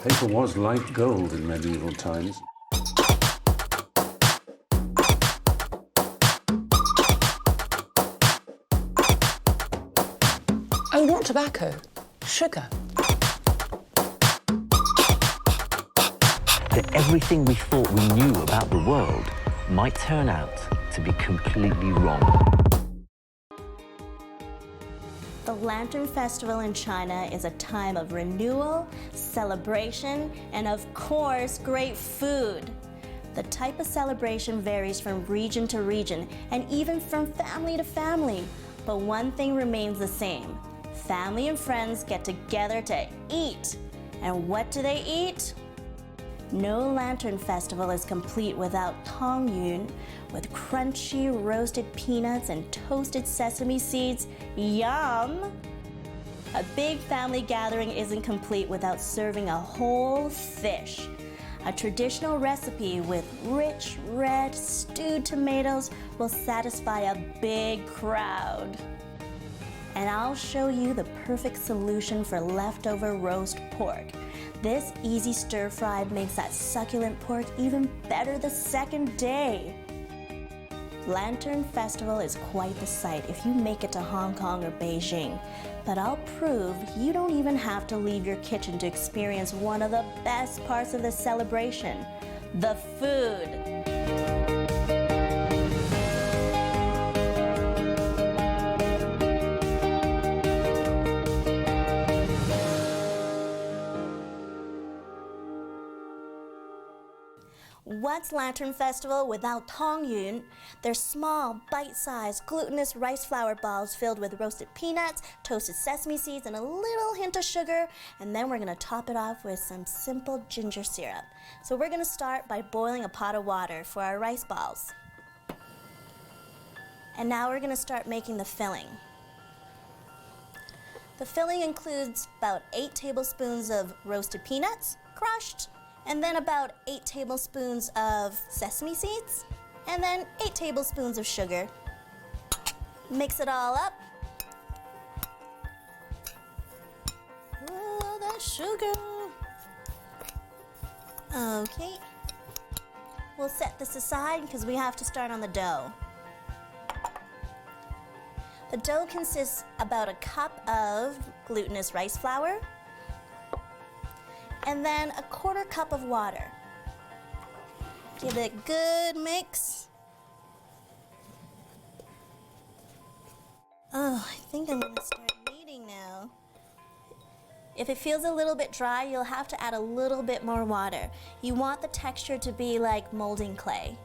Paper was like gold in medieval times. Oh, not tobacco, sugar. That everything we thought we knew about the world might turn out to be completely wrong. The Lantern Festival in China is a time of renewal, celebration, and of course, great food. The type of celebration varies from region to region and even from family to family, but one thing remains the same. Family and friends get together to eat. And what do they eat? No Lantern Festival is complete without Tong with crunchy roasted peanuts and toasted sesame seeds. Yum! A big family gathering isn't complete without serving a whole fish. A traditional recipe with rich red stewed tomatoes will satisfy a big crowd. And I'll show you the perfect solution for leftover roast pork. This easy stir fry makes that succulent pork even better the second day. Lantern Festival is quite the sight if you make it to Hong Kong or Beijing. But I'll prove you don't even have to leave your kitchen to experience one of the best parts of the celebration, the food. What's Lantern Festival without Tong? They're small, bite-sized, glutinous rice flour balls filled with roasted peanuts, toasted sesame seeds, and a little hint of sugar. And then we're going to top it off with some simple ginger syrup. So we're going to start by boiling a pot of water for our rice balls. And now we're going to start making the filling. The filling includes about 8 tablespoons of roasted peanuts, crushed, and then about 8 tablespoons of sesame seeds, and then 8 tablespoons of sugar. Mix it all up. Oh, that sugar. Okay. We'll set this aside because we have to start on the dough. The dough consists about a cup of glutinous rice flour, and then a 1/4 cup of water. Give it a good mix. Oh, I think I'm gonna start kneading now. If it feels a little bit dry, you'll have to add a little bit more water. You want the texture to be like molding clay.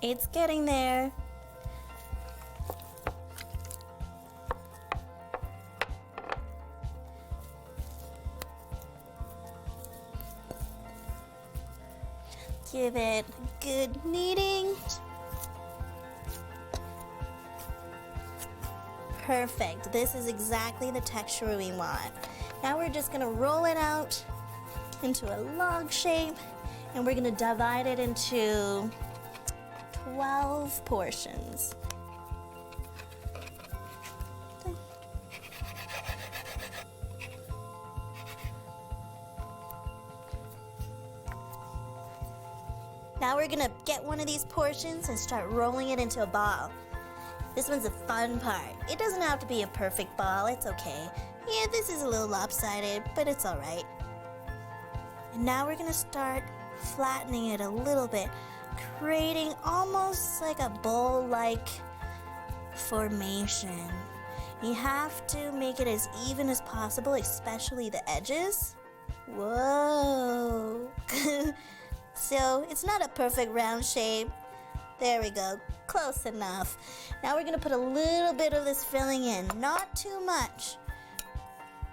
It's getting there. Give it a good kneading. Perfect. This is exactly the texture we want. Now we're just gonna roll it out into a log shape, and we're gonna divide it into 12 portions. Now we're gonna get one of these portions and start rolling it into a ball. This one's the fun part. It doesn't have to be a perfect ball, it's okay. Yeah, this is a little lopsided, but it's all right. And now we're gonna start flattening it a little bit, creating almost like a bowl-like formation. You have to make it as even as possible, especially the edges. Whoa. So it's not a perfect round shape. There we go, close enough. Now we're gonna put a little bit of this filling in, not too much.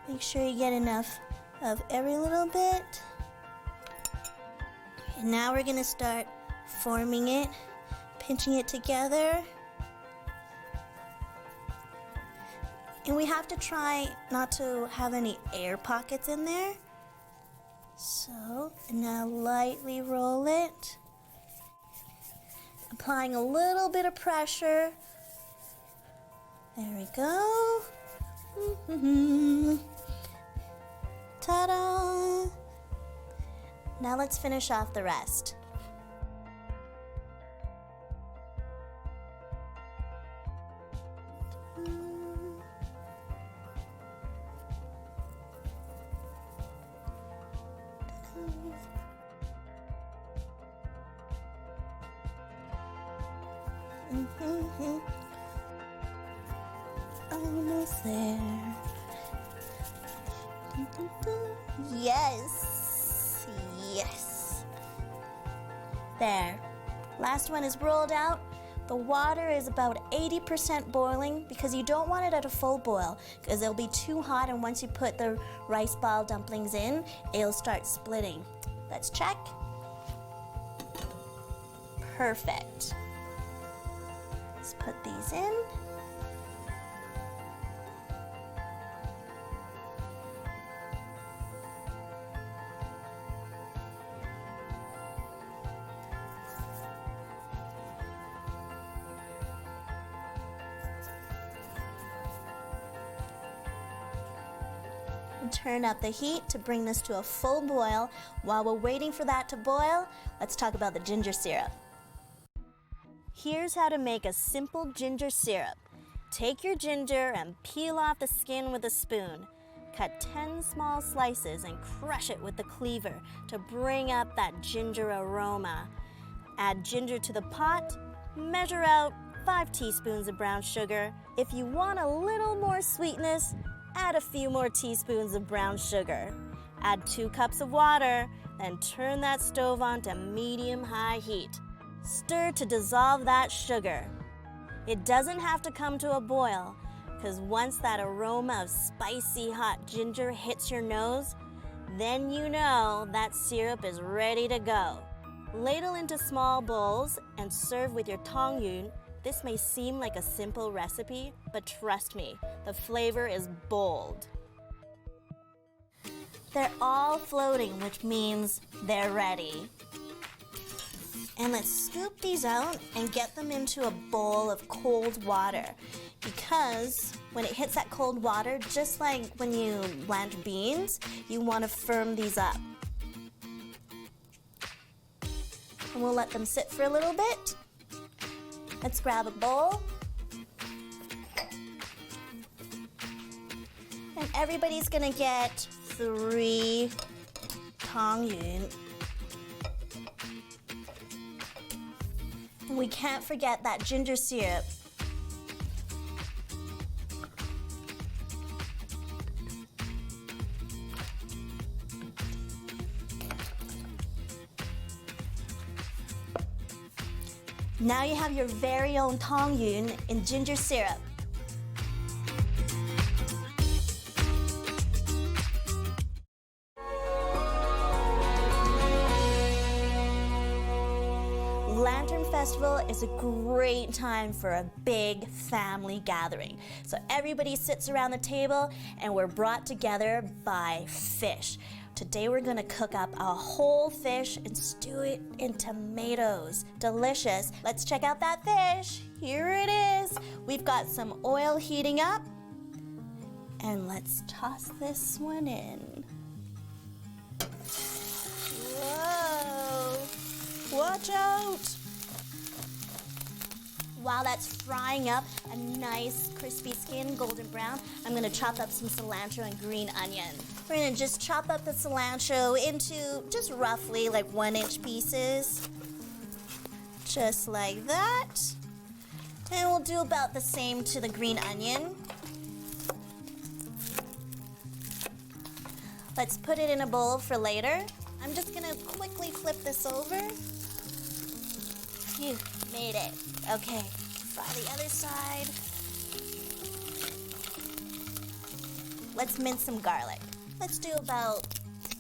Make sure you get enough of every little bit. And now we're gonna start forming it, pinching it together. And we have to try not to have any air pockets in there. So, now lightly roll it, applying a little bit of pressure. There we go. Ta-da! Now let's finish off the rest. Almost there. Yes. Yes. There. Last one is rolled out. The water is about 80% boiling because you don't want it at a full boil because it'll be too hot, and once you put the rice ball dumplings in, it'll start splitting. Let's check. Perfect. Let's put these in. Turn up the heat to bring this to a full boil. While we're waiting for that to boil, let's talk about the ginger syrup. Here's how to make a simple ginger syrup. Take your ginger and peel off the skin with a spoon. Cut 10 small slices and crush it with the cleaver to bring up that ginger aroma. Add ginger to the pot. Measure out 5 teaspoons of brown sugar. If you want a little more sweetness, add a few more teaspoons of brown sugar. Add 2 cups of water, then turn that stove on to medium-high heat. Stir to dissolve that sugar. It doesn't have to come to a boil, because once that aroma of spicy hot ginger hits your nose, then you know that syrup is ready to go. Ladle into small bowls and serve with your Tong Yuan. This may seem like a simple recipe, but trust me, the flavor is bold. They're all floating, which means they're ready. And let's scoop these out and get them into a bowl of cold water, because when it hits that cold water, just like when you blanch beans, you want to firm these up. And we'll let them sit for a little bit. Let's grab a bowl. And everybody's gonna get 3 Tong Yuan. And we can't forget that ginger syrup. Now you have your very own Tong Yuan in ginger syrup. Lantern Festival is a great time for a big family gathering. So everybody sits around the table and we're brought together by fish. Today we're gonna cook up a whole fish and stew it in tomatoes. Delicious. Let's check out that fish. Here it is. We've got some oil heating up. And let's toss this one in. Whoa! Watch out! While that's frying up, a nice crispy skin, golden brown, I'm gonna chop up some cilantro and green onion. We're gonna just chop up the cilantro into just roughly like 1-inch pieces. Just like that. And we'll do about the same to the green onion. Let's put it in a bowl for later. I'm just gonna quickly flip this over. Phew, made it. Okay, fry the other side. Let's mince some garlic. Let's do about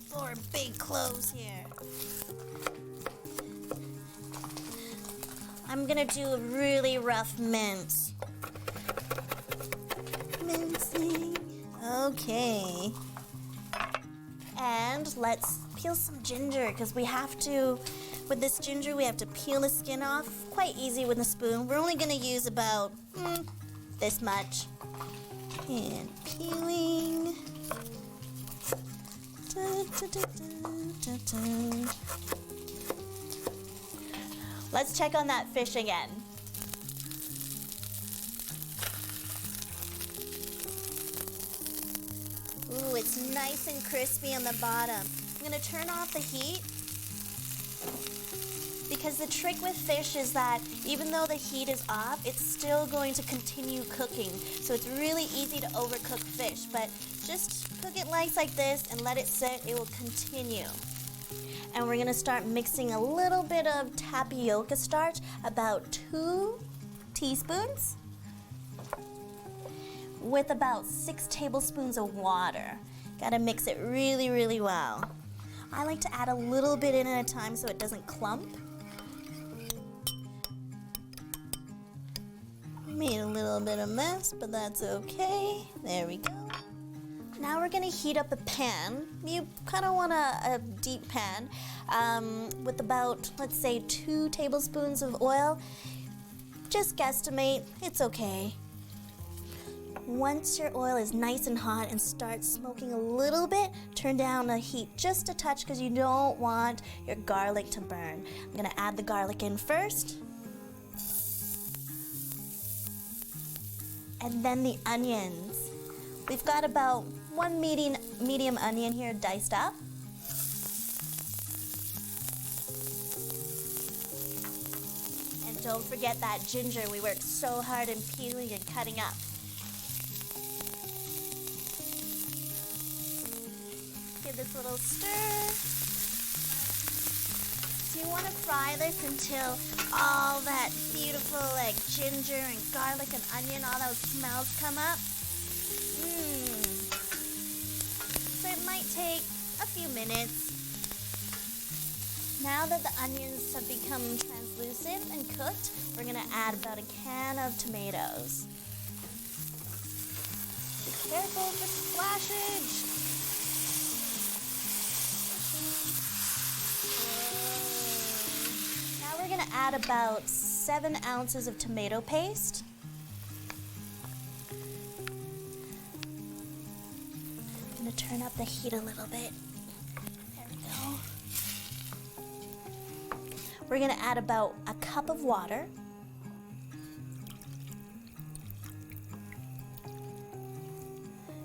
4 big cloves here. I'm gonna do a really rough mince. Mincing. Okay. And let's peel some ginger, because we have to, with this ginger, we have to peel the skin off. Quite easy with a spoon. We're only gonna use about this much. And peeling. Let's check on that fish again. Ooh, it's nice and crispy on the bottom. I'm gonna turn off the heat because the trick with fish is that even though the heat is off, it's still going to continue cooking. So it's really easy to overcook fish, but just cook it like this and let it sit, it will continue. And we're gonna start mixing a little bit of tapioca starch, about 2 teaspoons, with about 6 tablespoons of water. Gotta mix it really, really well. I like to add a little bit in at a time so it doesn't clump. Made a little bit of mess, but that's okay. There we go. Now we're gonna heat up a pan. You kind of want a deep pan with about, let's say, 2 tablespoons of oil. Just guesstimate, it's okay. Once your oil is nice and hot and starts smoking a little bit, turn down the heat just a touch because you don't want your garlic to burn. I'm gonna add the garlic in first. And then the onions. We've got about 1 medium onion here diced up. And don't forget that ginger we worked so hard in peeling and cutting up. Give this a little stir. So you want to fry this until all that beautiful like ginger and garlic and onion, all those smells come up. So it might take a few minutes. Now that the onions have become translucent and cooked, we're going to add about a can of tomatoes. Be careful of the splashage. Now we're going to add about 7 ounces of tomato paste. I'm going to turn up the heat a little bit. There we go. We're going to add about a cup of water.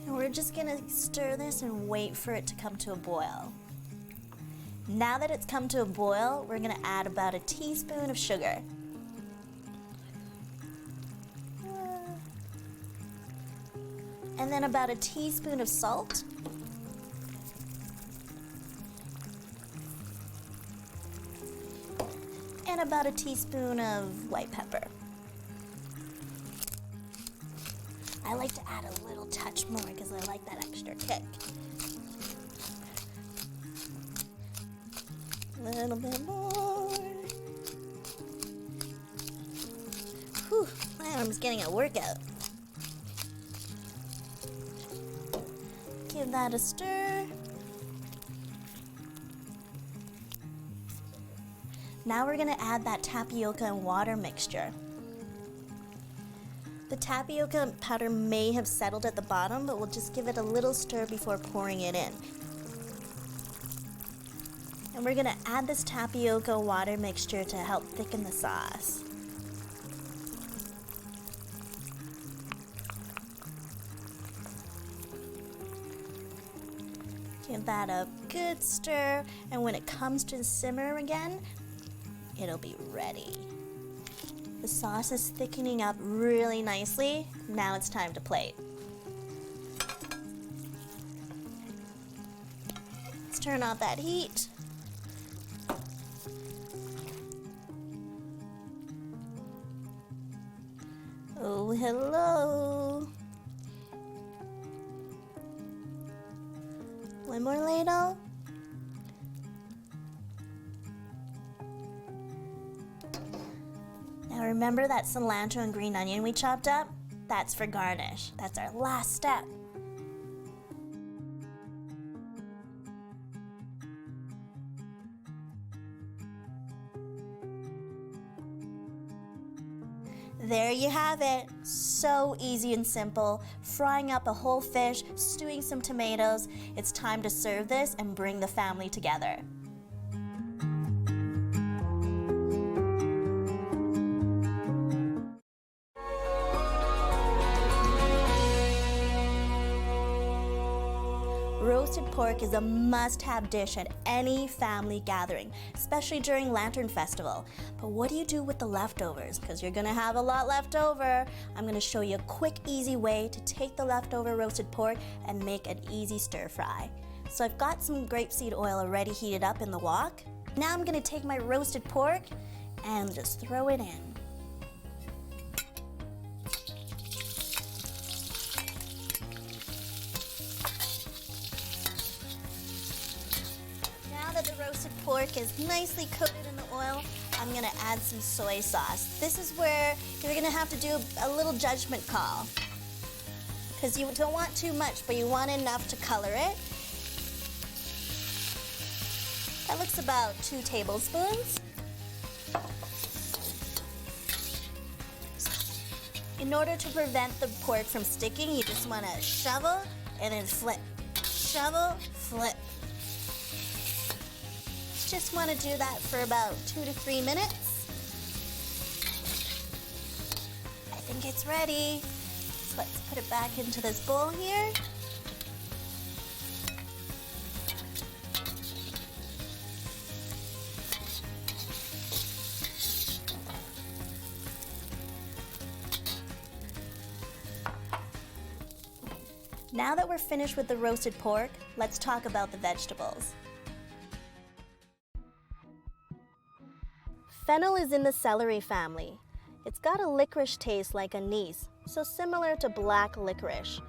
And we're just going to stir this and wait for it to come to a boil. Now that it's come to a boil, we're going to add about a teaspoon of sugar. And then about a teaspoon of salt. And about a teaspoon of white pepper. I like to add a little touch more because I like that extra kick. A little bit more. Whew, my arm's getting a workout. Give that a stir. Now we're going to add that tapioca and water mixture. The tapioca powder may have settled at the bottom, but we'll just give it a little stir before pouring it in. And we're going to add this tapioca water mixture to help thicken the sauce. Give that a good stir, and when it comes to simmer again, it'll be ready. The sauce is thickening up really nicely. Now it's time to plate. Let's turn off that heat. Oh, hello. One more ladle. Now remember that cilantro and green onion we chopped up? That's for garnish. That's our last step. There you have it. So easy and simple. Frying up a whole fish, stewing some tomatoes. It's time to serve this and bring the family together. Roasted pork is a must-have dish at any family gathering, especially during Lantern Festival. But what do you do with the leftovers? Because you're gonna have a lot left over. I'm gonna show you a quick, easy way to take the leftover roasted pork and make an easy stir fry. So I've got some grapeseed oil already heated up in the wok. Now I'm gonna take my roasted pork and just throw it in. Now that the roasted pork is nicely coated in the oil, I'm gonna add some soy sauce. This is where you're gonna have to do a little judgment call, because you don't want too much, but you want enough to color it. That looks about 2 tablespoons. In order to prevent the pork from sticking, you just want to shovel and then flip. Shovel, flip. Just want to do that for about 2 to 3 minutes. I think it's ready. So let's put it back into this bowl here. Now that we're finished with the roasted pork, let's talk about the vegetables. Fennel is in the celery family. It's got a licorice taste like anise, so similar to black licorice.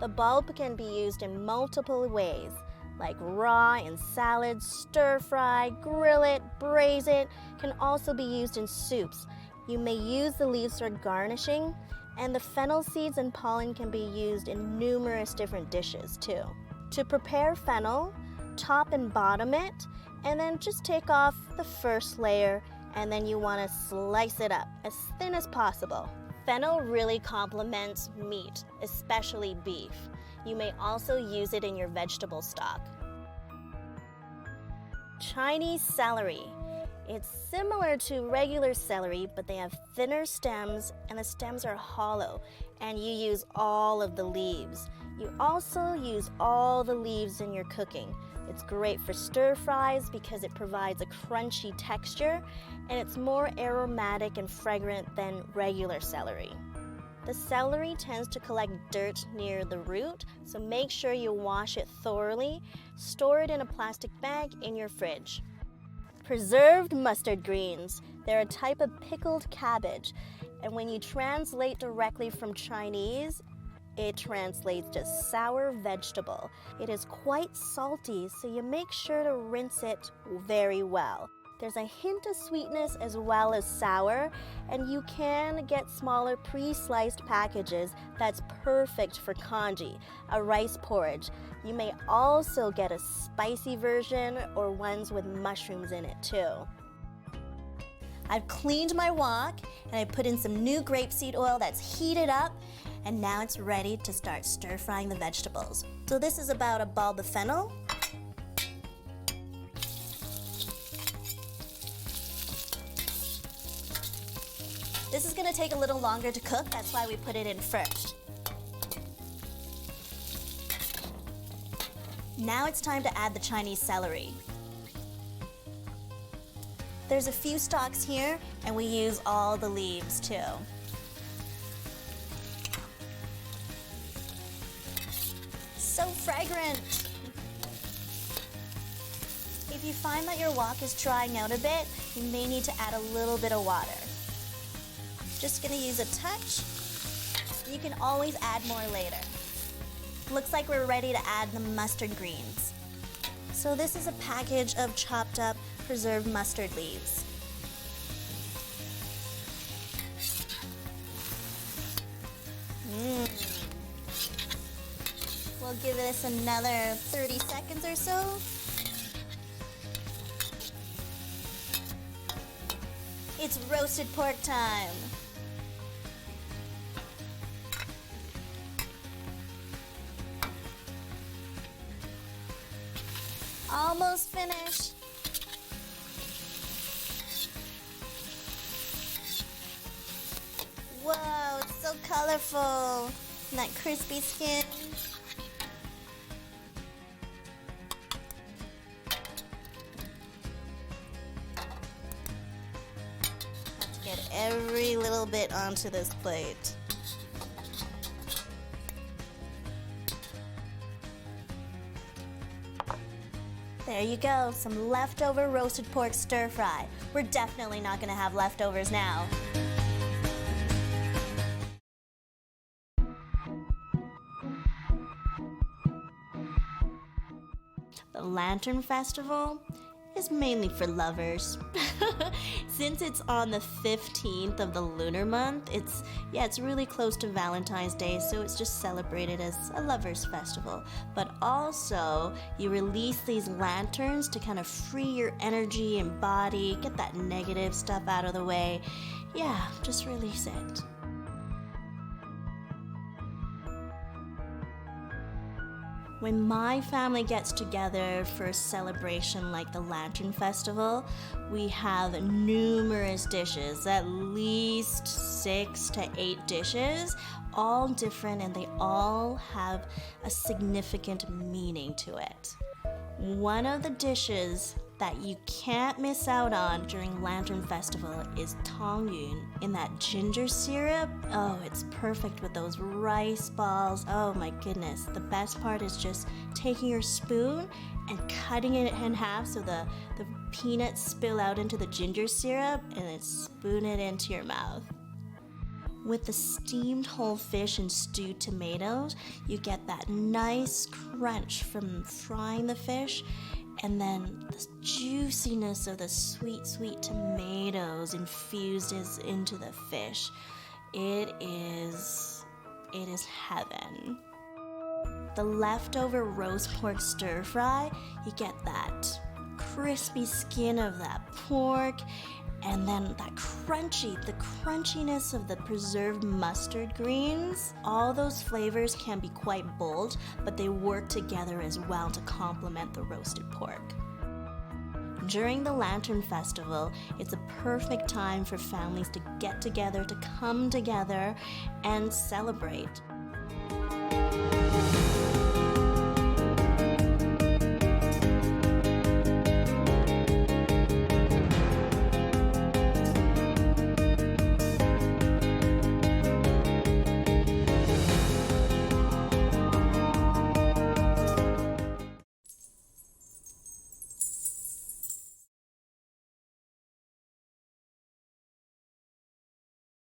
The bulb can be used in multiple ways, like raw in salads, stir fry, grill it, braise it. Can also be used in soups. You may use the leaves for garnishing, and the fennel seeds and pollen can be used in numerous different dishes too. To prepare fennel, top and bottom it, and then just take off the first layer, and then you want to slice it up as thin as possible. Fennel really complements meat, especially beef. You may also use it in your vegetable stock. Chinese celery. It's similar to regular celery, but they have thinner stems, and the stems are hollow, and you use all of the leaves. You also use all the leaves in your cooking. It's great for stir fries because it provides a crunchy texture, and it's more aromatic and fragrant than regular celery. The celery tends to collect dirt near the root, so make sure you wash it thoroughly. Store it in a plastic bag in your fridge. Preserved mustard greens. They're a type of pickled cabbage, and when you translate directly from Chinese, it translates to sour vegetable. It is quite salty, so you make sure to rinse it very well. There's a hint of sweetness as well as sour, and you can get smaller pre-sliced packages that's perfect for congee, a rice porridge. You may also get a spicy version or ones with mushrooms in it too. I've cleaned my wok and I put in some new grapeseed oil that's heated up, and now it's ready to start stir frying the vegetables. So this is about a bulb of fennel. This is going to take a little longer to cook, that's why we put it in first. Now it's time to add the Chinese celery. There's a few stalks here, and we use all the leaves too. So fragrant! If you find that your wok is drying out a bit, you may need to add a little bit of water. Just gonna use a touch. You can always add more later. Looks like we're ready to add the mustard greens. So this is a package of chopped up preserved mustard leaves. We'll give this another 30 seconds or so. It's roasted pork time. almost finished. Whoa, it's so colorful. And that crispy skin. Have to get every little bit onto this plate. There you go, some leftover roasted pork stir fry. We're definitely not gonna have leftovers now. The Lantern Festival is mainly for lovers. Since it's on the 15th of the lunar month, it's really close to Valentine's Day, so it's just celebrated as a lover's festival. But also, you release these lanterns to kind of free your energy and body, get that negative stuff out of the way. Yeah, just release it. When my family gets together for a celebration like the Lantern Festival, we have numerous dishes, at least 6 to 8 dishes, all different, and they all have a significant meaning to it. One of the dishes that you can't miss out on during Lantern Festival is Tong in that ginger syrup. Oh, it's perfect with those rice balls. Oh my goodness. The best part is just taking your spoon and cutting it in half so the peanuts spill out into the ginger syrup and then spoon it into your mouth. With the steamed whole fish and stewed tomatoes, you get that nice crunch from frying the fish, and then the juiciness of the sweet tomatoes infused into the fish. It is heaven. The leftover roast pork stir fry, you get that crispy skin of that pork, and then the crunchiness of the preserved mustard greens. All those flavors can be quite bold, but they work together as well to complement the roasted pork. During the Lantern Festival, it's a perfect time for families to get together, to come together and celebrate.